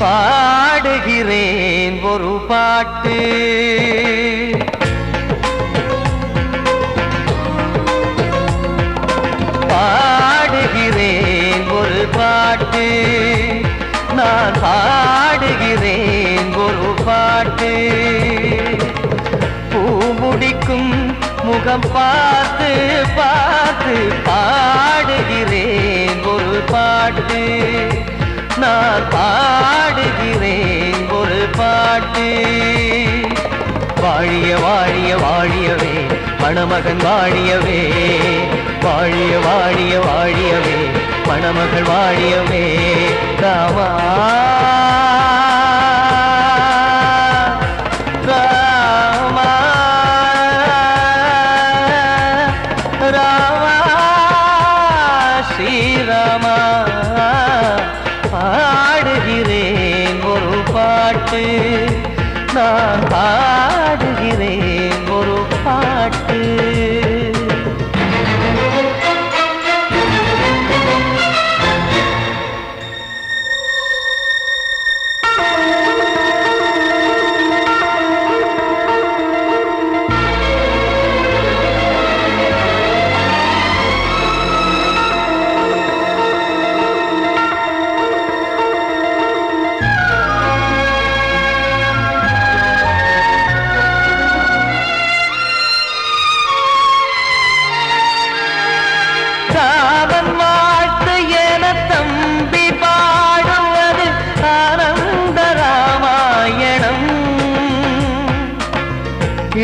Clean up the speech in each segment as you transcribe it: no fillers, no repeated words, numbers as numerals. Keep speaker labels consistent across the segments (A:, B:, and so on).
A: பாடுகிறேன் ஒரு பாட்டு பாடுகிறேன் ஒரு பாட்டு நான் பாடுகிறேன் ஒரு பாட்டு பூ முடிக்கும் முகம் பார்த்து பார்த்து பாடுகிறேன் ஒரு பாட்டு நான் பாடுகிறேன் ஒரு பாட்டு வாழிய வாழிய வாழியவே மணமகன் வாழியவே வாழிய வாழிய வாழியவே மணமகள் வாழியவே ராமா ராமா ராமா ஸ்ரீராமா பாடுகிறேன் ஒரு பாட்டு நான் பாடுகிறேன் ஒரு பாட்டு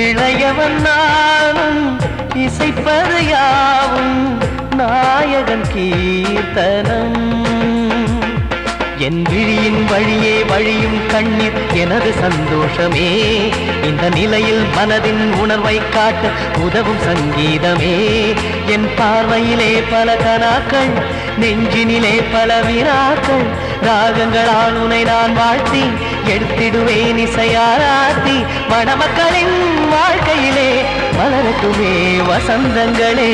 A: இளையவன் நானும் இசைப்பது யாவும் நாயகன் கீர்த்தனம் என் விழியின் வழியே வழியும் கண்ணீர் எனது சந்தோஷமே இந்த நிலையில் மனதின் உணர்வை காட்ட உதவும் சங்கீதமே என் பார்வையிலே பல கனாக்கள் நெஞ்சினிலே பல வினாக்கள் ராகங்களால் உனை நான் வாழ்த்தி எடுத்திடுவேன் இசையாராத்தி மணமக்களின் வாழ்க்கையிலே மலரட்டுமே வசந்தங்களே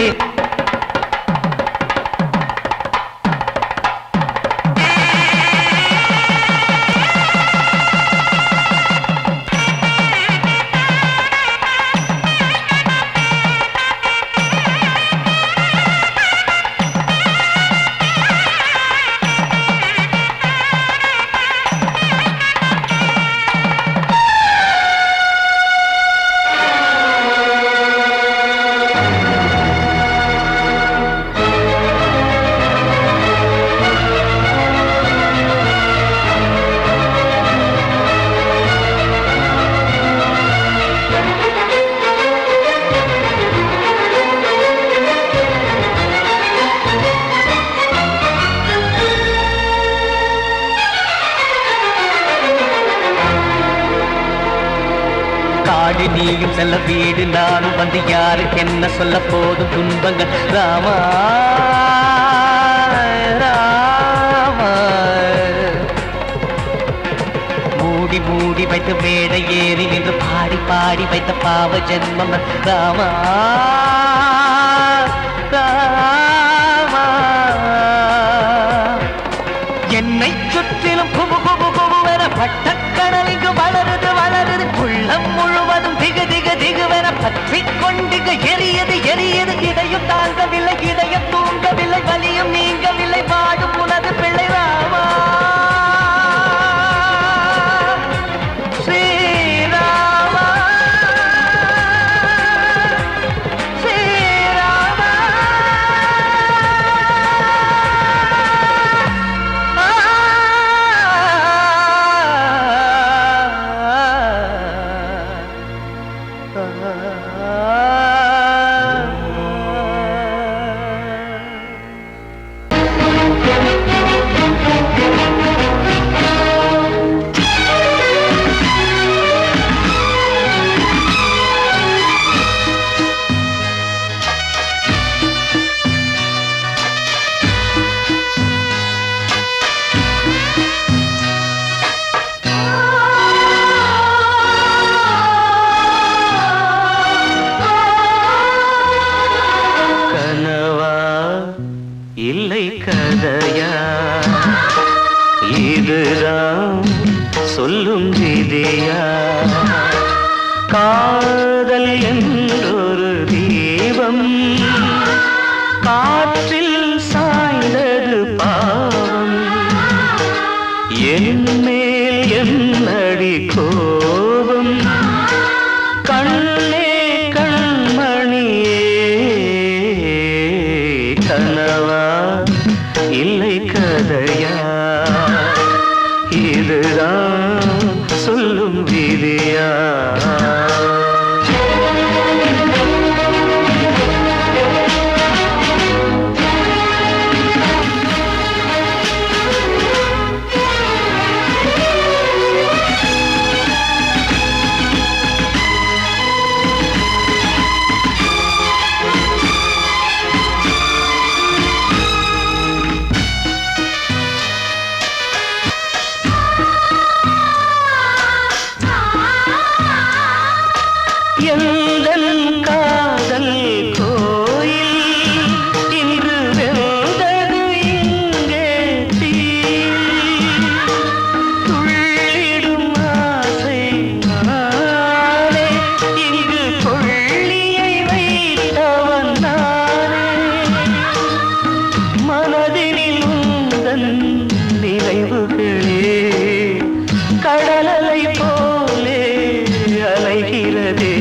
A: காடு நீயும் செல்ல வீடு நானும் வந்து யாருக்கு என்ன சொல்ல போதும் துன்பங்கள் ராமா ராமா மூடி மூடி வைத்து மேடை ஏறி நின்று பாடி பாடி வைத்த பாவ ஜென்மம் ராமா ராமா என்னை சுற்றிலும் குபு குபு குபுவென பட்டக்கடல் இங்கு வளருது வளருது உள்ளம் முழுவதும் திகு திகு திகுவென பற்றி கொண்டிக எரியது எரியது இதையும் தாங்கவில்லை இதயம் தூங்கவில்லை வலியும் நீங்கவில்லை வாடும் உனது பிள்ளை ராமா ஸ்ரீராமா ஸ்ரீராமா இல்லை கதையா இதுதான் சொல்லும் விதியா காதல் என்றொரு தீபம் காற்றில் சாய்ந்தது பாவம் என் மேல் என்னடி கோபம் கண்ணே கண்மணியே கனவா இல்லை கதையா இதுதான் சொல்லும் விதியா எந்தன் காதல் கோயில் இன்று வெந்தது இங்கே தீ துள்ளிடும் ஆசை நானே இங்கு கொள்ளியை வைத்தவன் நானே மனதினில் உந்தன் நினைவுகளே கடலலை போலே அலைகிறதே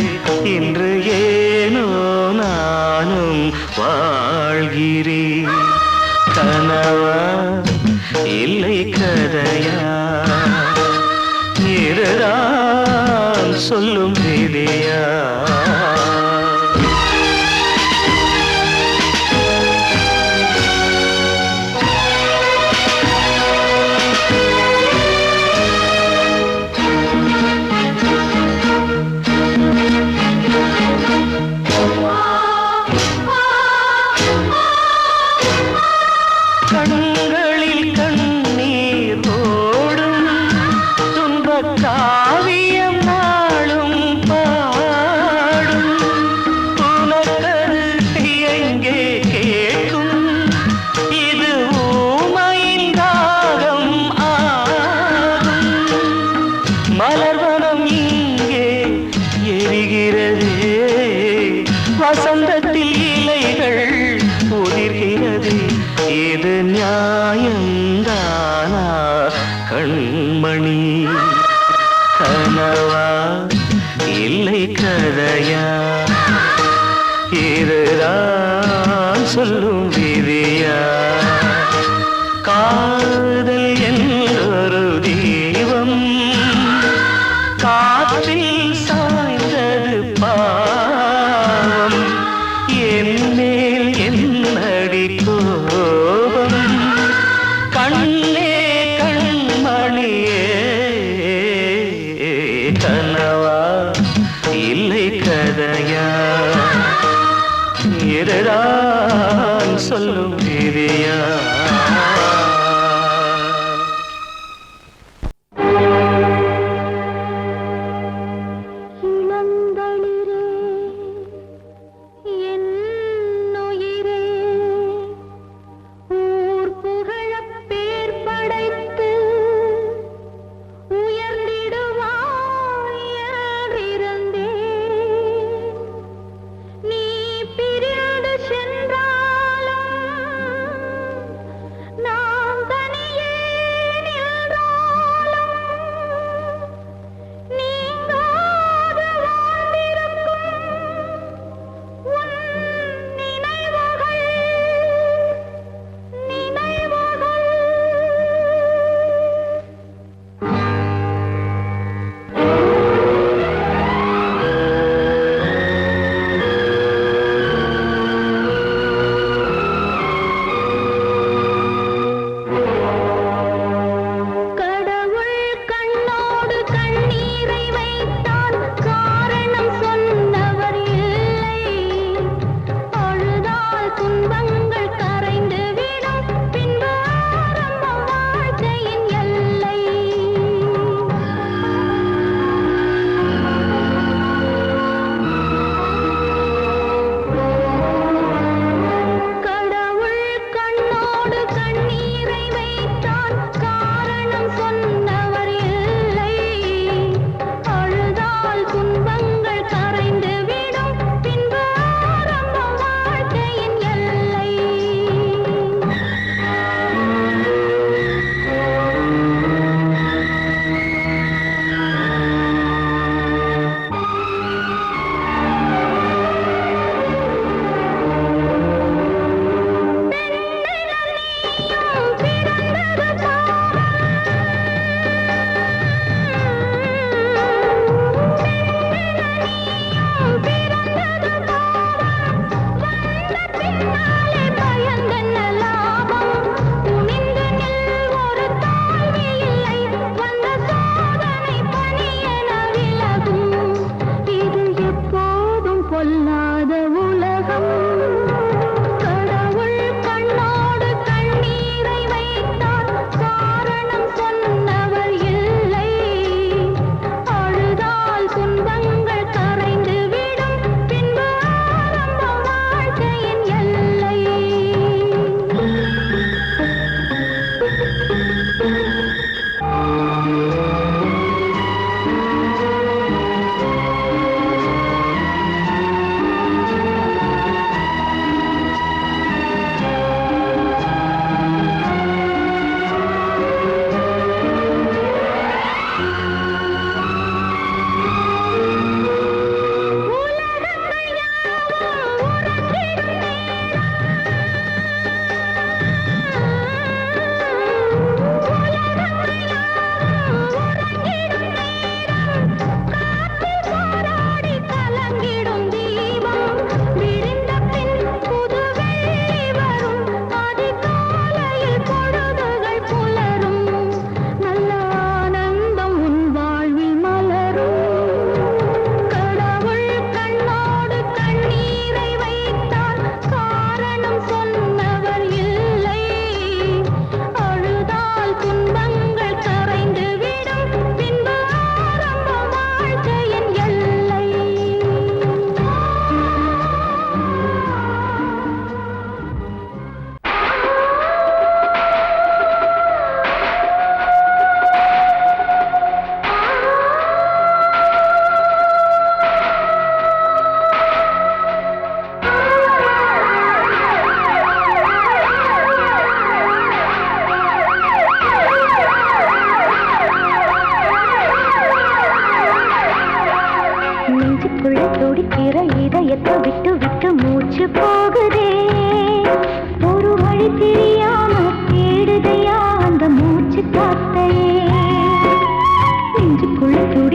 A: இன்று ஏனோ நானும் வாழ்கிறேன் கனவா இல்லை கதையா இதுதான் சொல்லும் விதியா கண்களில் கண்ணீர் ஓடும் துன்பக் காவியம் நாளும் பாடும்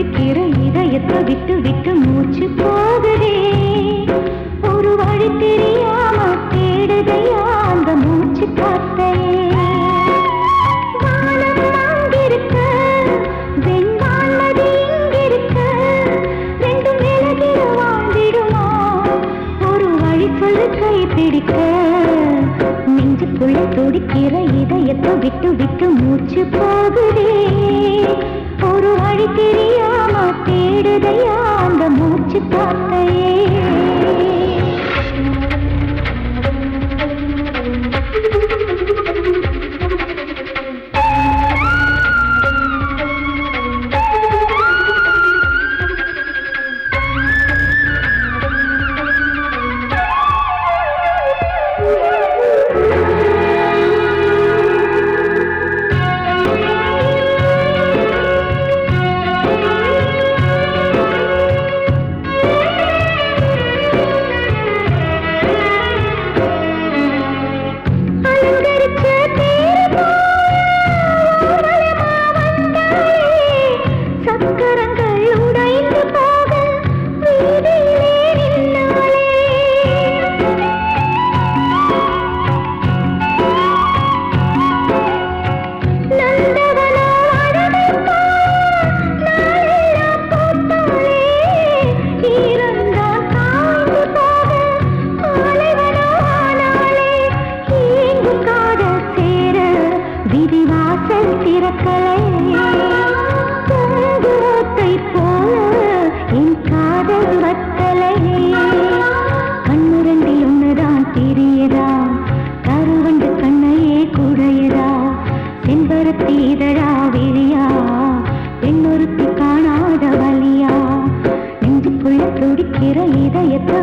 B: துடிக்கிற இதயத்தை விட்டு விட்டு மூச்சு போகுதே ஒரு வழி தெரியாம தேடுதையா அந்த மூச்சு காத்தையே வானம் அங்கிருக்க வெண்வானது இங்கிருக்க ரெண்டும் விலகிட வாழ்ந்திடுமா ஒரு வழி சொல்லு கை பிடிக்க நெஞ்சுக்குள்ள துடிக்கிற இதயத்தை விட்டு விட்டு மூச்சு போகுதே ஒரு வழி தெரியாம தேடுதையா அந்த மூச்சு காத்தையே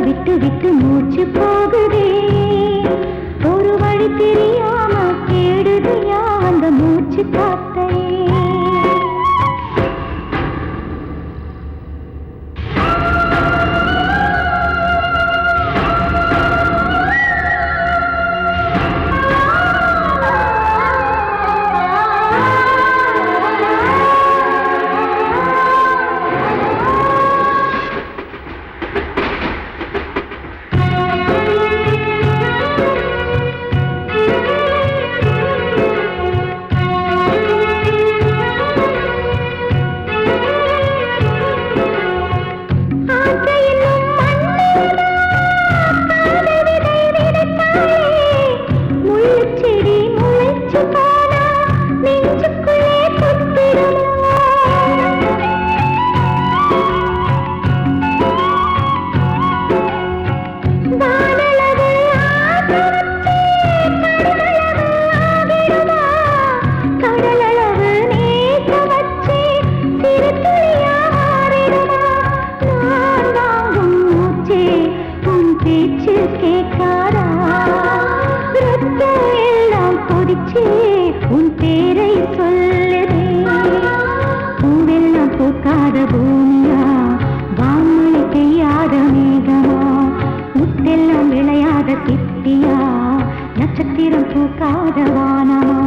B: விட்டு விட்டு மூச்சு போகுதே ஒரு வழி தெரியாம தேடுதையா அந்த மூச்சு காத்தையே உன் பேரை சொல்லுதே பூவெல்லாம் பூக்காத பூமியா வான்மழை பெய்யாத மேகமா முத்தெல்லாம் விளையாத சிப்பியா நட்சத்திரம் பூக்காத வானமா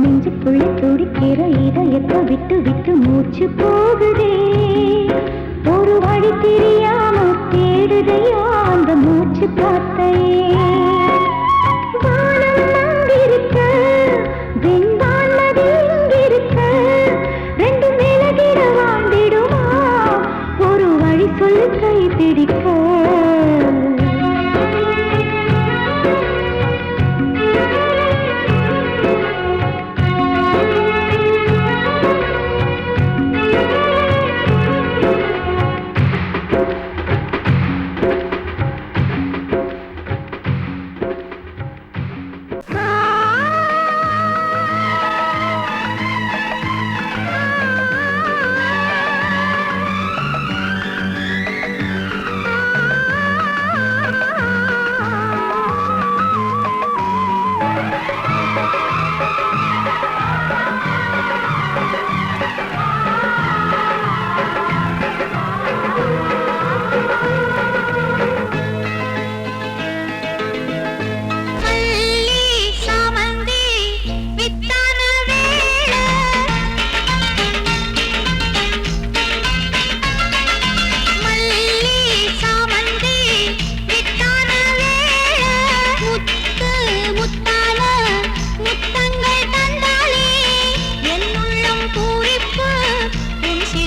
B: நெஞ்சுக்குள்ள துடிக்கிற இதயத்தை விட்டு விட்டு மூச்சு போகுதே ஒரு வழி தெரியாம தேடுதையா அந்த மூச்சு காத்தையே சொல்லு கை பிடிக்க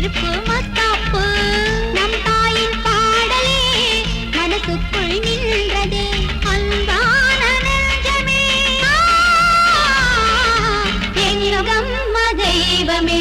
B: சிரிப்பு மத்தாப்பு நம் தாயின் பாடலே மனசுக்குள் நின்றதே அன்பான நெஞ்சமே எங்கள் அம்மா தெய்வமே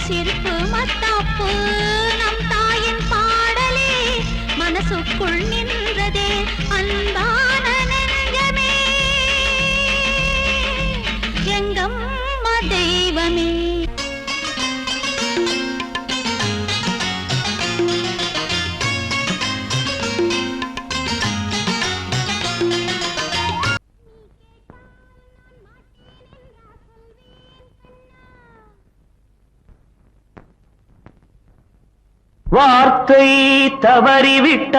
B: சிரிப்பு மத்தாப்பு நம் தாயின் பாடலே மனசுக்குள் நின்றதே அன்பான நெஞ்சமே எங்கம்மா தெய்வமே
A: வார்த்தை தவறிவிட்டாய்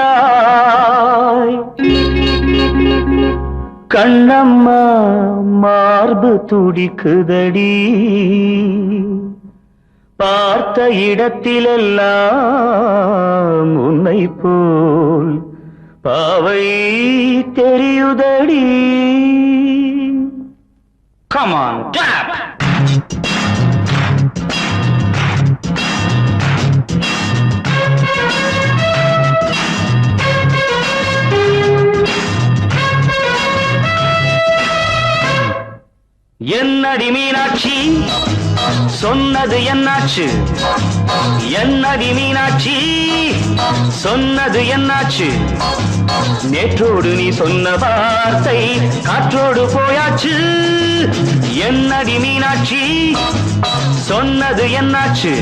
A: கண்ணம்மா மார்பு துடிக்குதடி பார்த்த இடத்திலெல்லாம் உன்னை போல் பாவை தெரியுதடி. Come on, clap! என்னடி மீனாட்சி சொன்னது என்னாச்சு, என்னடி மீனாட்சி சொன்னது என்னாச்சு, நேற்றோடு நீ சொன்ன வார்த்தை காற்றோடு போயாச்சு. என்னடி மீனாட்சி சொன்னது என்னாச்சு,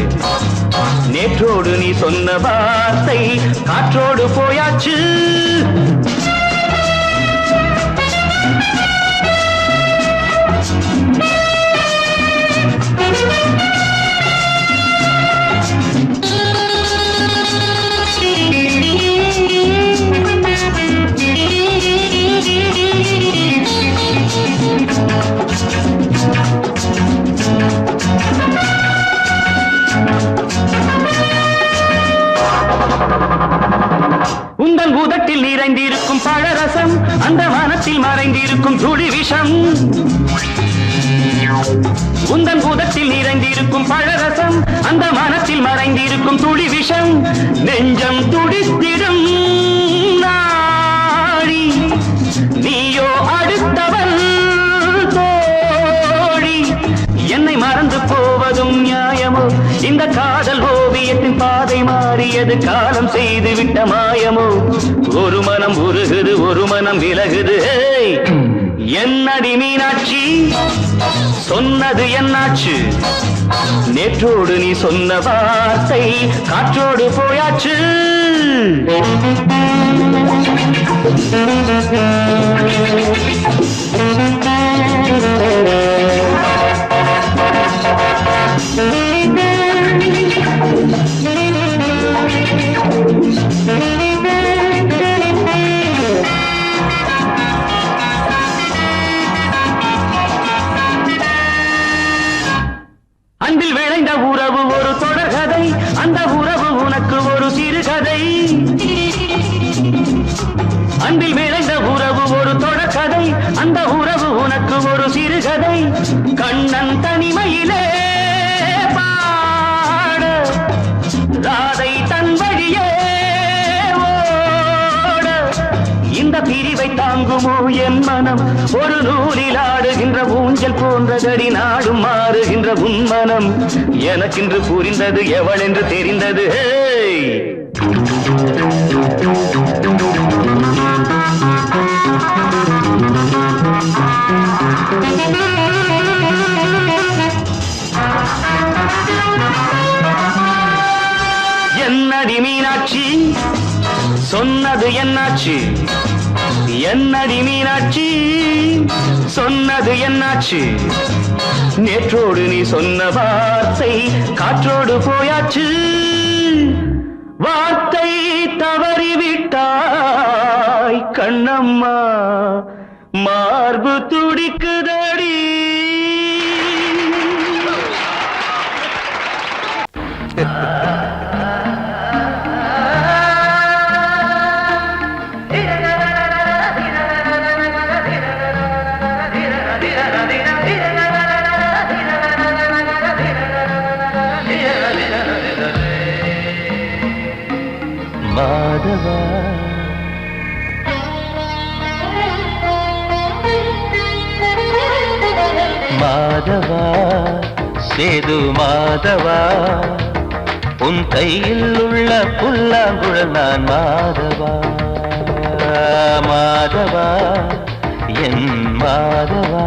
A: நேற்றோடு நீ சொன்ன வார்த்தை காற்றோடு போயாச்சு. உந்தன் உதட்டில் நிறைந்திருக்கும் பழரசம் அந்த வானத்தில் மறைந்திருக்கும் துளி விஷம்.
C: உந்தன் பூதத்தில் நிறைந்திருக்கும் பழரசம், அந்த மனத்தில் மறைந்திருக்கும் துளி விஷம், நெஞ்சம் துடித்திடும் நாடி, நீயோ அடுத்தவன் தோழி. என்னை மறந்து போவதும் நியாயமோ? இந்த காதல் ஓவியத்தின் பாதை மாறியது காலம் செய்து விட்ட மாயமோ? ஒரு மனம் உருகுது, ஒரு மனம் விலகுது. என்னடி மீனாட்சி, சொன்னது என்னாச்சு? நேற்றோடு நீ சொன்ன வார்த்தை காற்றோடு போயாச்சு. அன்பில் விளைந்த உறவு ஒரு தொடர்கதை, அந்த உறவு உனக்கு ஒரு சிறுகதை. அன்பில் விளைந்த உறவு ஒரு தொடர்கதை, அந்த உறவு உனக்கு ஒரு சிறுகதை. கண்ணன் தனிமையிலே பாட, ராதை தன் வழியே ஓட, இந்த பிரிவை தாங்குமோ என் மனம்? ஒரு நூலில் ஆடுகின்ற ஊஞ்சல் போன்றதடி நாடும் மாறுகின்ற உன்மனம். எனக்கென்று புரிந்தது எவள் என்று தெரிந்தது. என்னடி மீனாட்சி, சொன்னது என்னாச்சு? என்னடி மீனாட்சி, சொன்னது என்னாச்சு? நேற்றோடு நீ சொன்ன வார்த்தை காற்றோடு போயாச்சு. வார்த்தை தவறிவிட்டாய் கண்ணம்மா, மார்பு துடிக்குதடி. மாதவா, மாதவா, சேது மாதவா, உன் கையில் உள்ள புல்லாங்குழல் நான் மாதவா. மாதவா, என் மாதவா,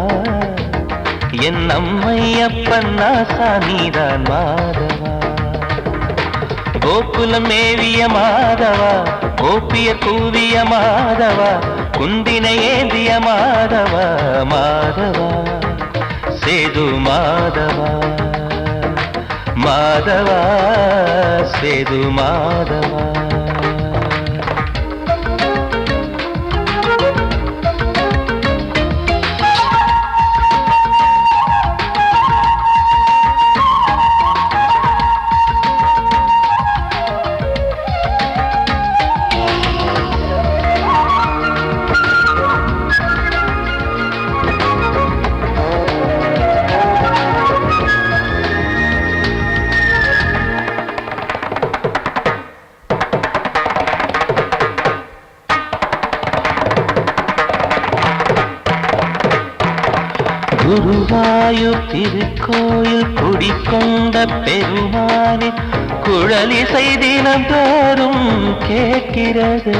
C: என் அம்மையப்பன் நாசானிதான் மாதவா. கோகுலம் மேவிய மாதவா, கோப்பிய கூவிய மாதவா, குந்தினை ஏந்திய மாதவா. மாதவா, சேது மாதவா, மாதவா, சேது மாதவா. குருவாயூர் திருக்கோயில் குடிக்கொண்ட பெருமானே, குழலிசை தினம் தோறும் கேட்கிறது.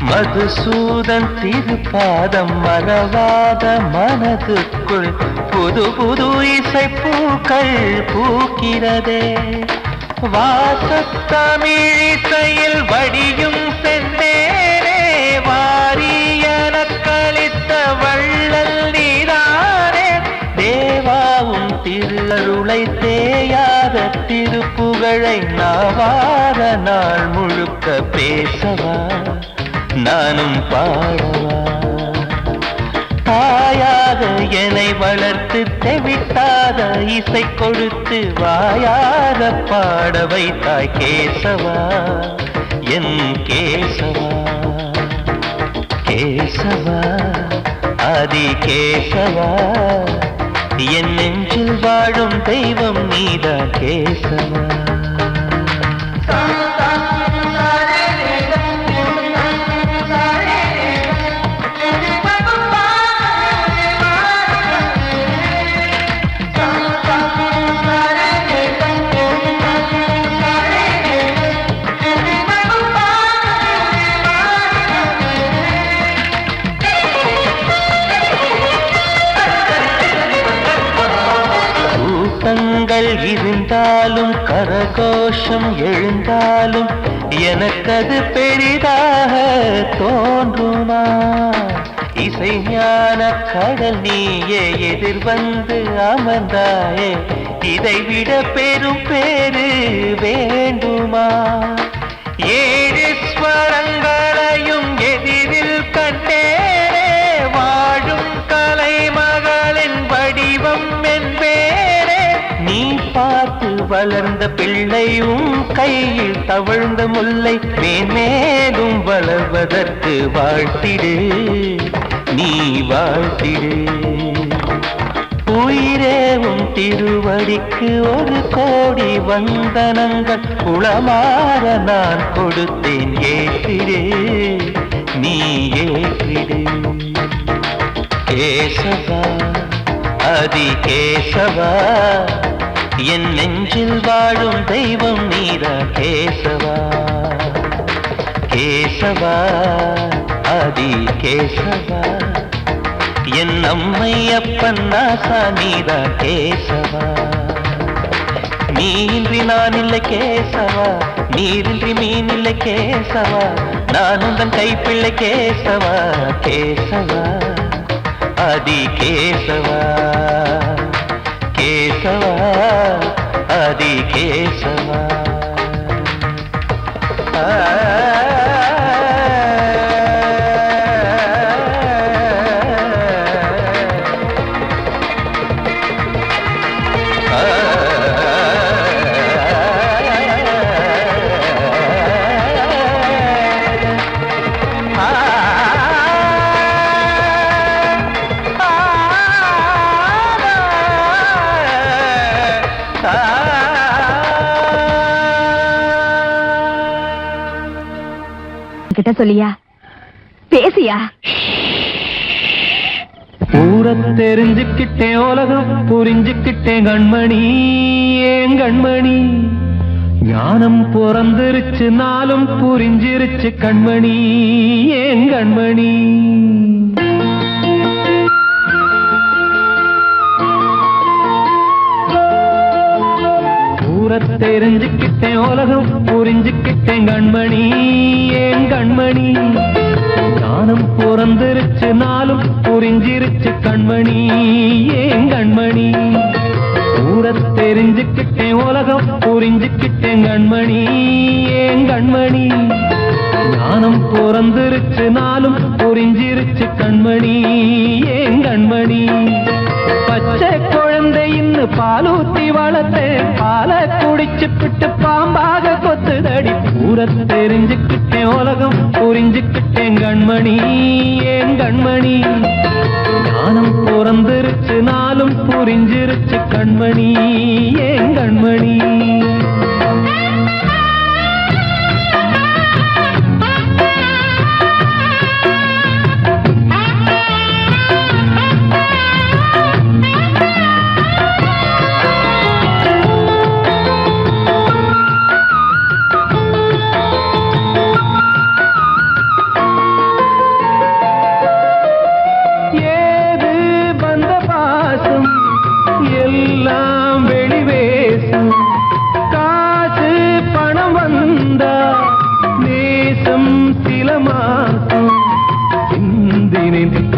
C: மதுசூதன் திருப்பாதம் மறவாத மனதுக்குள் புது புது இசை பூக்கள் பூக்கிறதே. வாசத்தமிழிசையில் வடியும் செந்தேனே, வாரியன கழித்த வள்ளல் நீதானே. தேவாவும் திருஅருளை தேயாத திருப்புகழை நாவார நாள் முழுக்க பேசவா, நானும் பாடவா. தாயாக என்னை வளர்த்து தெவிட்டாத இசை கொடுத்து வாயார பாட வைத்தாய் கேசவா, என் கேசவா. கேசவா, ஆதி கேசவா,
A: என் நெஞ்சில் வாழும் தெய்வம் நீதான் கேசவா. இருந்தாலும் கரகோஷம் எழுந்தாலும் எனக்கது பெரிதாக தோன்றுமா? இசை ஞான கடல் நீயே எதிர்வந்து அமர்ந்தாயே, இதைவிட பெரும் பேரு வேண்டுமா? ஏழு ஸ்வரங்களையும் எதிரில் கண்டேனே, வாழும் கலைமகளின் வடிவம் என்பேனே. நீ பார்த்து வளர்ந்த பிள்ளையும் கையில் தவழ்ந்த முல்லை மேன்மேலும் வளர்வதற்கு வாழ்த்திடு, நீ வாழ்த்திடு. உயிரேவும் திருவடிக்கு ஒரு கோடி வந்தனங்கள் குளமாற நான் கொடுத்தேன், ஏற்றிடு, நீ ஏற்றிடு. கேசவா அதி கேசவா, என் நெஞ்சில் வாழும் தெய்வம் நீதான் கேசவா. கேசவா அதி கேசவா, என் அம்மை அப்பன் நாசா நீதான் கேசவா. நீயின்றி நான் இல்லை கேசவா, நீரின்றி மீன் இல்லை கேசவா, நான் உந்தன் கைப்பிள்ளை கேசவா. கேசவா அதி கேசவா, கேசவா அதி கேசவா.
B: கிட்ட சொல்லியா, பேசியா?
A: ஊரை தெரிஞ்சுக்கிட்டேன், உலகம் புரிஞ்சுக்கிட்டேன் கண்மணி, ஏன் கண்மணி. ஞானம் பிறந்திருச்சு, நாளும் புரிஞ்சிருச்சு கண்மணி, ஏன் கண்மணி. தெரிஞ்சுக்கிட்டேன், உலகம் புரிஞ்சுக்கிட்டேன் கண்மணி, ஏன் கண்மணி. ஞானம் பிறந்திருச்சு, நாளும் புரிஞ்சிருச்சு கண்மணி, ஏன் கண்மணி. ஊரை தெரிஞ்சுக்கிட்டேன், உலகம் புரிஞ்சுக்கிட்டேன் கண்மணி, ஏன் கண்மணி. ஞானம் பிறந்திருச்சு, நாளும் புரிஞ்சிருச்சு கண்மணி, ஏன் கண்மணி. பச்சை குழந்தை இன்னும் பாலூத்தி வளர்த்தேன், பாலை குடிச்சு பிட்டு பாம்பாக கொத்துதடி. ஊரை தெரிஞ்சுக்கிட்டேன், உலகம் புரிஞ்சுக்கிட்டேன் கண்மணி, ஏன் கண்மணி. ஞானம் பிறந்திருச்சு, நாளும் புரிஞ்சிருச்சு கண்மணி, ஏன் கண்மணி.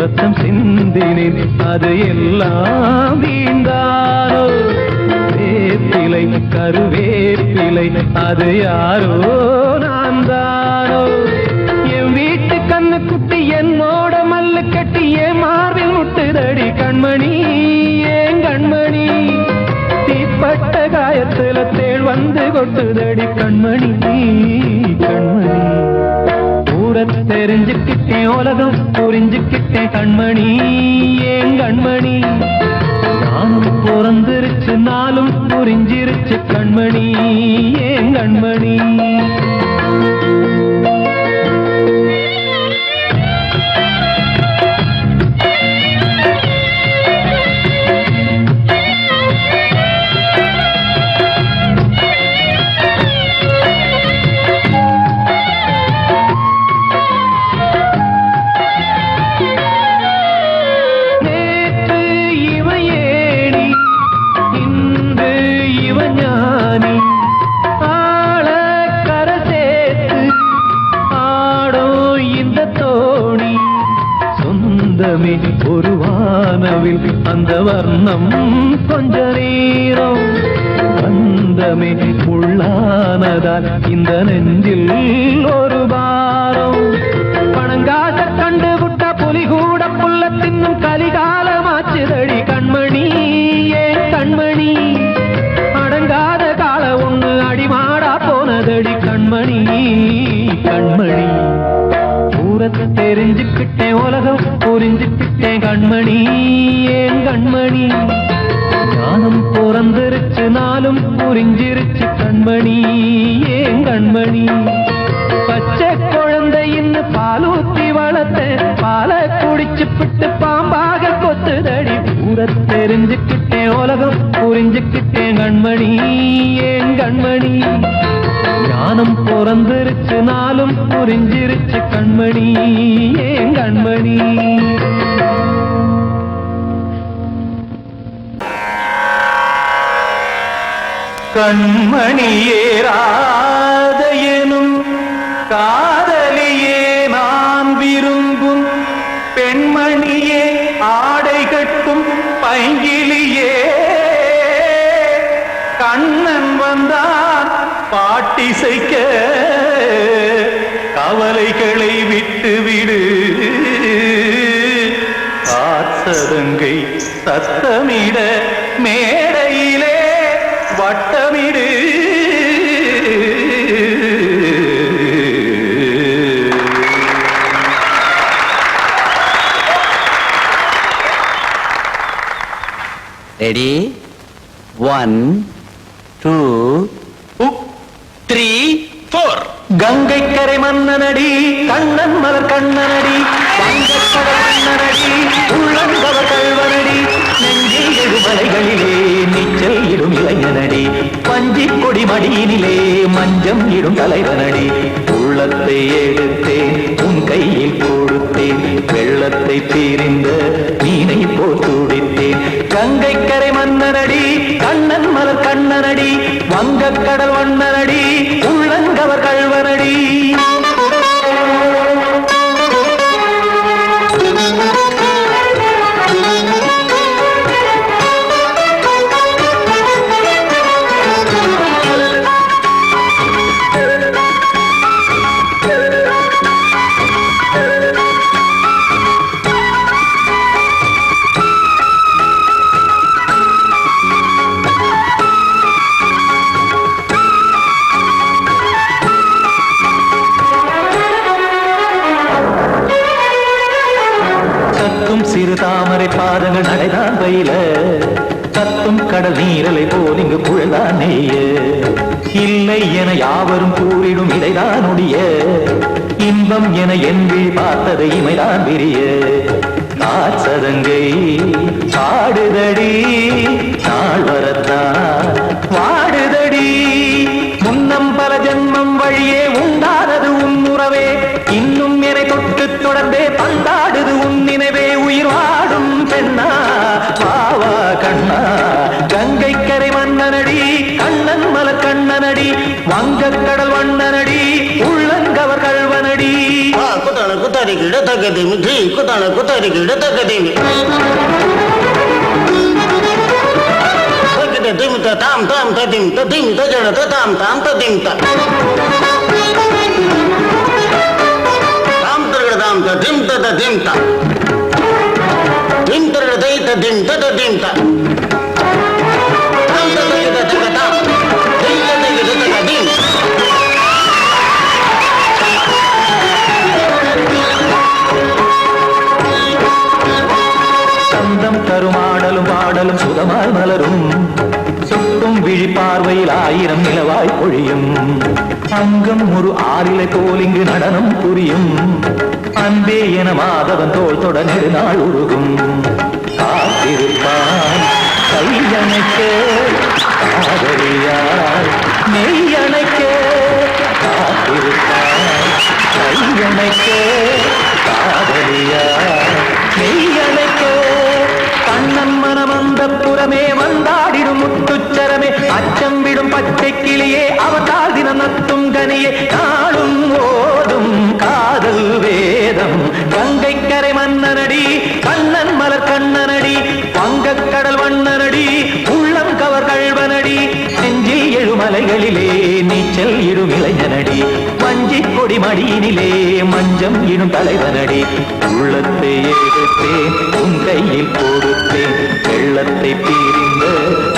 A: ரத்தம் சிந்தினேன், அது எல்லாம் வீண்டாரோ. வேப்பிலை கருவேப்பிலை, அது யாரோ நான் தானோ. என் வீட்டு கண்ணு குட்டி என்னோட மல்லு கட்டி என் மார்பில் முட்டுதடி கண்மணி, ஏன் கண்மணி. தீப்பட்ட காயத்துல தேள் வந்து கொட்டுதடி கண்மணி, கண்மணி. தெரிஞ்சுக்கிட்டேன், உலகம் புரிஞ்சுக்கிட்டேன் கண்மணி, ஏன் கண்மணி. ஞானம்
D: நாளும் புரிஞ்சிருச்சு கண்மணி ஏன் கண்மணி ஒரு வானவில் அந்த வர்ணம் கொஞ்ச நேரம் பந்தமே உள்ளானதால் இந்த நெஞ்சில் ஒரு பாரம் பணங்காச கண்டு விட்ட புலி கூட புல்ல தின்னும் கலிகாலமாச்சுதடி கண்மணி ஏன் கண்மணி அடங்காத கால ஒண்ணு அடிமாடா போனதடி கண்மணி கண்மணி தெரிஞ்சுக்கிட்டேன் உலகம் புரிஞ்சுக்கிட்டேன் கண்மணி ஏன் கண்மணி ஞானம் பிறந்திருச்சு நாளும் புரிஞ்சிருச்சு கண்மணி ஏன் கண்மணி பச்சை குழந்தையின்னு பாலூத்தி வளர்த்த பாலை குடிச்சு பிட்டு பாம்பாக கொத்துதடி ஊர தெரிஞ்சுக்கிட்டேன் உலகம் புரிஞ்சுக்கிட்டேன் கண்மணி ஏன் கண்மணி ஞானம் பிறந்திருச்சு நாளும் புரிஞ்சிருச்சு கண்மணி ஏன் கண்மணி
C: கண்மணியே ராதையனும் காதலியே நான் விரும்பும் பெண்மணியே ஆடை கட்டும் பைங்கிலியே கண்ணன் வந்தான் பாட்டிசைக்க கவலைகளை விட்டுவிடு காத்ததங்கை சத்தமிட மேடையிலே வட்டமிடு
A: ரெடி 1 2 3 4
C: கங்கை கரை மன்னனடி கண்ணன் மலர் கண்ணனடி வங்கக்கடல் மன்னனடி உள்ளங்கவர் கல்வனடி நெஞ்சில் எழுமலைகளிலே நீச்சல் இடும் இளைஞனடி பஞ்சி கொடி மடியினிலே மஞ்சம் இடும் தலைவனடி உள்ளத்தை எடுத்தேன் உன் கையில் கொடுத்தேன் வெள்ளத்தை தீரிந்த மீனை போல் துடித்தேன் கங்கை கரை மன்னனடி கண்ணன் மலர் கண்ணனடி வங்கக்கடல் வண்ணனடி உள்ளங்கவர் கல்வனடி சிறு தாமரை பாதங்கள் நடைதான் பயில கத்தும் கடல் நீரலை போல் இங்கு குழல்தான் நெய்ய இல்லை என யாவரும் கூறிடும் இதைதான் உடைய இன்பம் என என்பி பார்த்ததை இமைதான் விரிய காசதங்கை பாடுதடி நாள் வரத்தான் வாடுதடி முன்னம் பல ஜென்மம் வழியே உண்டானது உன் உறவே இன்னும் என்னை தொட்டு தொடர்ந்தே பந்தாடுது உன் நினைவே உயிர் வாடும் பெண்ணா பாவா கண்ணா கங்கை கரை மன்னனடி கண்ணன் மலர் கண்ணனடி வங்கக்கடல் வண்ணனடி உள்ளங்கவர் கல்வனடி
E: குத்தான குத்தாரிக்கு இடத்தக்கதிமி ட்ரீ குத்தான குத்தாரிக்கு இடத்தக்கதிமி திமித்த தாம் தாம் ததிமித்த திமித்த ஜடத தாம் தாம் ததிமித்த தாம் தரகட தாம் ததிமித்த ததிமித்த திம் தரகட தைத்த திமித்த ததிமித்த தாம் தரகட தக தாம் தைத்த தக தக திம்
C: சந்தம் தருமா
D: ஆடலும் பாடலும் சுதமாய் மலரும் சுட்டும் விழி பார்வையில் 1000 நிலவாய் பொழியும் அங்கம் ஒரு ஆறிலை போல் இங்கு நடனம் புரியும் அன்பே என மாதவன் தோள் தொட நெடுநாள் உருகும் காத்திருப்பான் கையணைக்க காதலியார் மெய்யணைக்க காத்திருப்பான் கையணைக்க காதலியார் மெய்யணைக்க கண்ணன் மனம் அந்த புறமே வந்தாடிடும் முத்துச்சரமே அச்சம் விடும் பச்சை கிளியே அவதால் தினம் நத்தும் கனியே நாளும் ஓதும் காதல் வேதம் கங்கை கரை மன்னனடி கண்ணன் மலர் கண்ணனடி வங்கக் கடல் வண்ணனடி உள்ளம் கவர் கழ்வனடி நெஞ்சில் எழுமலைகளிலே நீச்சல் இடும் இளைஞனடி வஞ்சி கொடி மடியினிலே மஞ்சம் இடும் தலைவனடி உள்ளத்தை எடுத்தேன் உன் கையில் கொடுத்தேன் வெள்ளத்தை பிரிந்த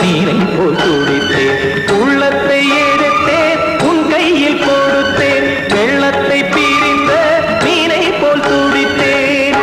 D: நீரை போல் துடித்தேன் உள்ளத்தை எடுத்தேன் உன் கையில் கொடுத்தேன் வெள்ளத்தை பிரிந்த நீரை போல் துடித்தேன்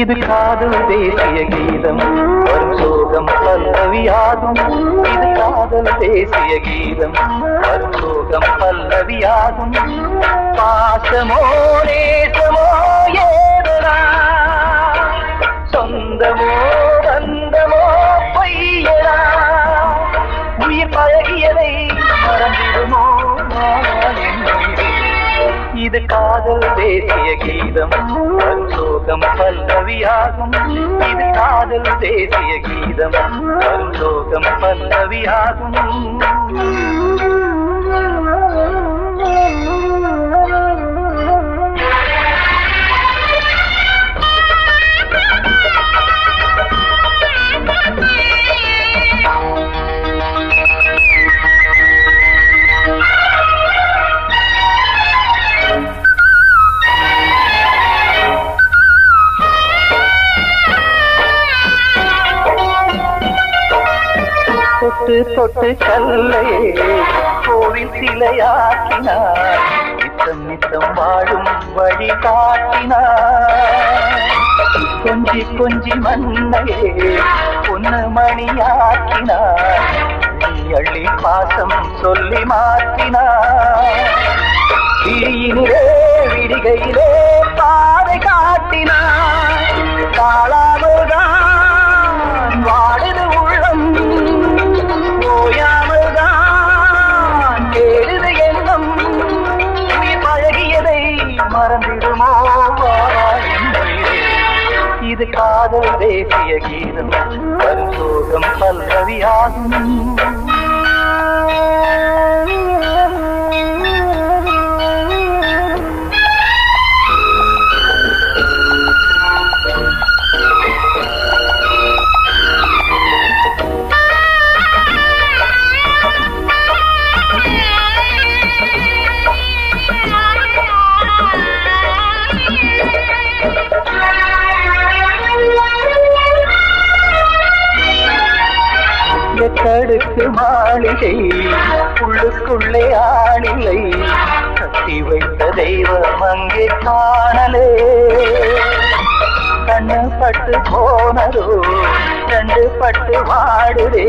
D: இது காதல் தேசிய கீதம் வரும் சோகம் பல்லவியாகும். இது காதல் தேசிய கீதம் வரும் சோகம் பல்லவியாகும். பாசமோ நேசமோ ஏதனா சொந்தமோ பந்தமோ பொய்யனா உயிர் பழகியதை மறந்திடுமோ இது காதல் தேசிய கீதம் வரும் சோகம் பல்லவியாகும். இது காதல் தேசிய கீதம் வரும் சோகம் பல்லவியாகும். தொட்டு தொட்டு கல்லையே கோவில் சிலையாக்கினார். நித்தம் நித்தம் வாழும் வழி காட்டினார். கொஞ்சி கொஞ்சி மண்ணையே பொன்னு மணியாக்கினார். அள்ளி பாசம் சொல்லி மாற்றினார். விழியினிலே விடிகையிலே பாதை காட்டினார். காளாமல்தான் வாடுது உள்ளம் ஓயாமல்தான் கேடுது எண்ணம். உயிர் பழகியதை மறந்திடுமோ இது காதல் தேசிய கீதம் வரும் சோகம் பல்லவியாகும். கடுக்கு மாளிகை உள்ளுக்குள்ளே ஆளிலை கட்டி வைத்த தெய்வம் அங்கே காணலே. கண்ணு பட்டு போனதோ ரெண்டு பட்டு வாடுதே.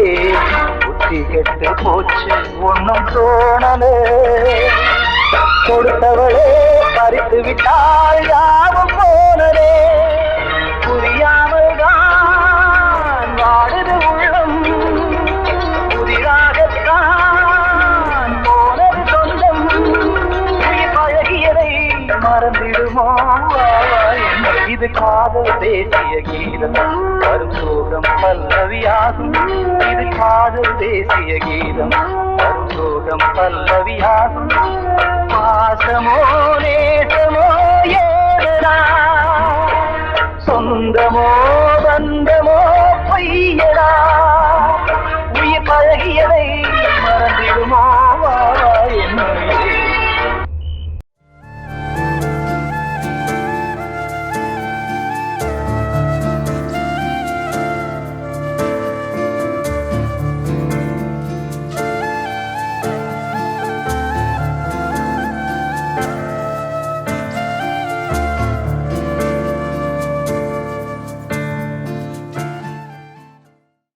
D: புத்தி கெட்டு போச்சு ஒன்னும் தோணலே. கொடுத்தவளே பறித்து விட்டால் யாவும் போனதே. புரியாமல் தான் வாடுது உள்ளம். புதிராகத்தான் போனது சொந்தம். உயிர் பழகியதை மறந்திடுமோ இது காதல் தேசிய கீதம் வரும் சோகம் பல்லவியாகும். இது காதல் தேசிய கீதம் வரும் சோகம் பல்லவியாகும். பாசமோ நேசமோ ஏதனா சொந்தமோ பந்தமோ பொய்யடா